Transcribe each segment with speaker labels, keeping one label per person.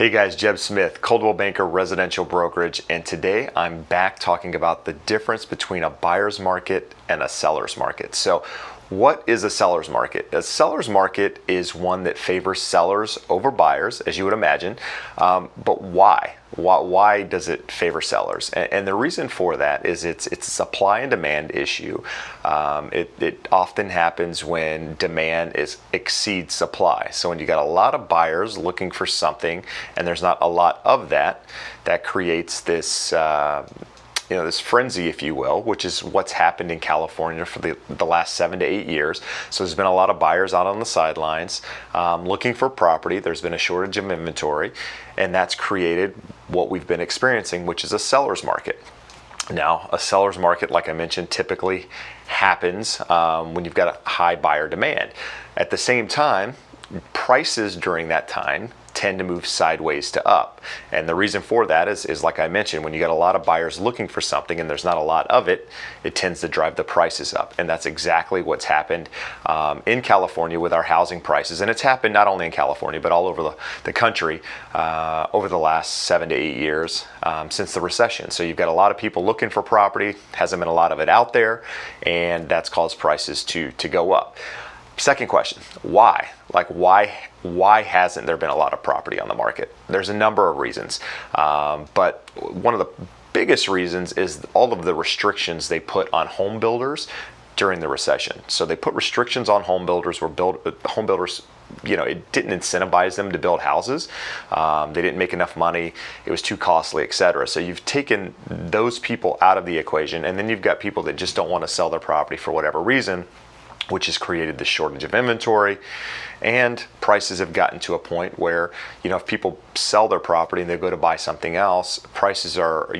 Speaker 1: Hey guys, Jeb Smith, Coldwell Banker Residential Brokerage, and today I'm back talking about the difference between a buyer's market and a seller's market. So what is a seller's market? A seller's market is one that favors sellers over buyers, as you would imagine, but why? Why does it favor sellers? And the reason for that is it's a supply and demand issue. It often happens when demand exceeds supply. So when you got a lot of buyers looking for something and there's not a lot of that, that creates this this frenzy, if you will, which is what's happened in California for the last 7 to 8 years. So there's been a lot of buyers out on the sidelines looking for property. There's been a shortage of inventory, and that's created what we've been experiencing, which is a seller's market. Now, a seller's market, like I mentioned, typically happens when you've got a high buyer demand. At the same time, prices during that time tend to move sideways to up. And the reason for that is like I mentioned, when you got a lot of buyers looking for something and there's not a lot of it, it tends to drive the prices up. And that's exactly what's happened in California with our housing prices. And it's happened not only in California, but all over the country over the last 7 to 8 years since the recession. So you've got a lot of people looking for property, hasn't been a lot of it out there, and that's caused prices to go up. Second question, why? Why hasn't there been a lot of property on the market? There's a number of reasons, but one of the biggest reasons is all of the restrictions they put on home builders during the recession. So they put restrictions on home builders where home builders, it didn't incentivize them to build houses. They didn't make enough money. It was too costly, etc. So you've taken those people out of the equation, and then you've got people that just don't want to sell their property for whatever reason, which has created the shortage of inventory, and prices have gotten to a point where, if people sell their property and they go to buy something else, prices are,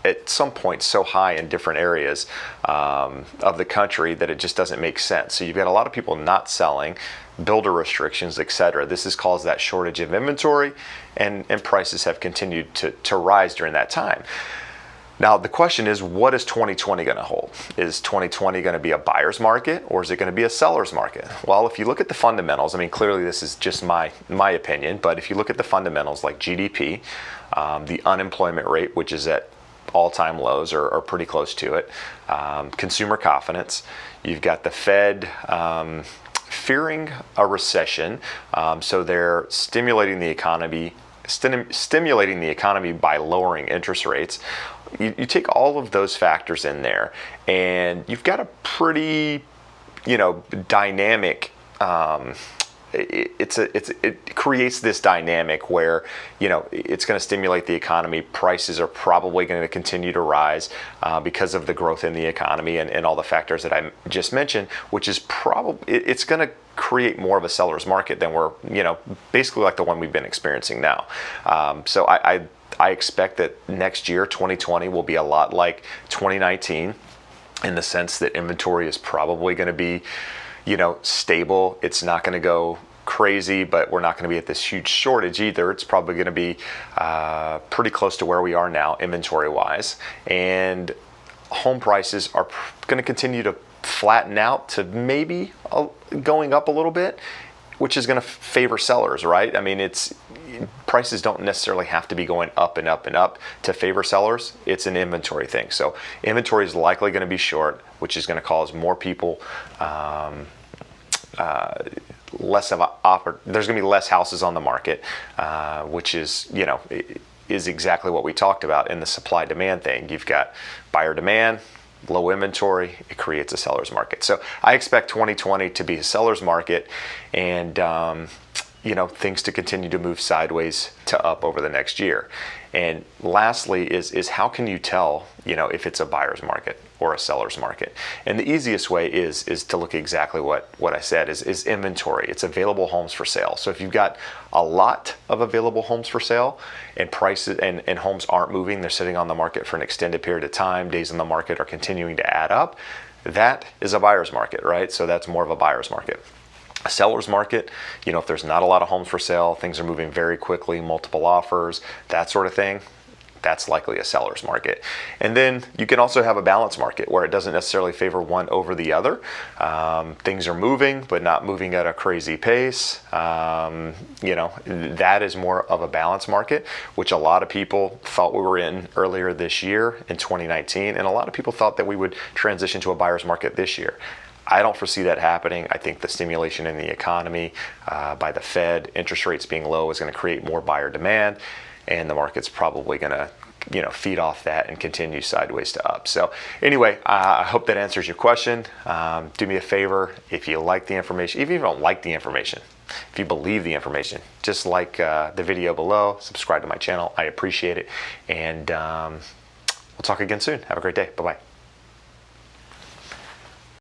Speaker 1: at some point so high in different areas of the country that it just doesn't make sense. So you've got a lot of people not selling, builder restrictions, etc. This has caused that shortage of inventory, and prices have continued to rise during that time. Now, the question is, what is 2020 going to hold? Is 2020 going to be a buyer's market, or is it going to be a seller's market? Well, if you look at the fundamentals, clearly this is just my opinion, but if you look at the fundamentals like GDP, the unemployment rate, which is at all-time lows or pretty close to it, consumer confidence, you've got the Fed fearing a recession, so they're stimulating the economy by lowering interest rates. You take all of those factors in there, and you've got a pretty, dynamic. It creates this dynamic where it's going to stimulate the economy. Prices are probably going to continue to rise because of the growth in the economy and all the factors that I just mentioned, which is it's going to create more of a seller's market than we're basically like the one we've been experiencing now. So I expect that next year, 2020, will be a lot like 2019 in the sense that inventory is probably going to be stable. It's not going to go crazy, but we're not going to be at this huge shortage either. It's probably going to be pretty close to where we are now inventory wise, and home prices are going to continue to flatten out to maybe going up a little bit, which is going to favor sellers, right? Prices don't necessarily have to be going up and up and up to favor sellers. It's an inventory thing. So inventory is likely going to be short, which is going to cause more people less of a offer. There's going to be less houses on the market, which is exactly what we talked about in the supply demand thing. You've got buyer demand, low inventory, it creates a seller's market. So I expect 2020 to be a seller's market, and things to continue to move sideways to up over the next year. And lastly is how can you tell, if it's a buyer's market or a seller's market? And the easiest way is to look exactly what I said is inventory. It's available homes for sale. So if you've got a lot of available homes for sale and prices and homes aren't moving, they're sitting on the market for an extended period of time, days on the market are continuing to add up, that is a buyer's market, right? So that's more of a buyer's market. A seller's market, if there's not a lot of homes for sale, things are moving very quickly, multiple offers, that sort of thing, that's likely a seller's market. And then you can also have a balanced market where it doesn't necessarily favor one over the other. Things are moving, but not moving at a crazy pace. That is more of a balanced market, which a lot of people thought we were in earlier this year in 2019. And a lot of people thought that we would transition to a buyer's market this year. I don't foresee that happening. I think the stimulation in the economy by the Fed, interest rates being low, is going to create more buyer demand, and the market's probably going to feed off that and continue sideways to up. So anyway, I hope that answers your question. Do me a favor, if you like the information, even if you don't like the information, if you believe the information, just like the video below, subscribe to my channel. I appreciate it. And we'll talk again soon. Have a great day. Bye-bye.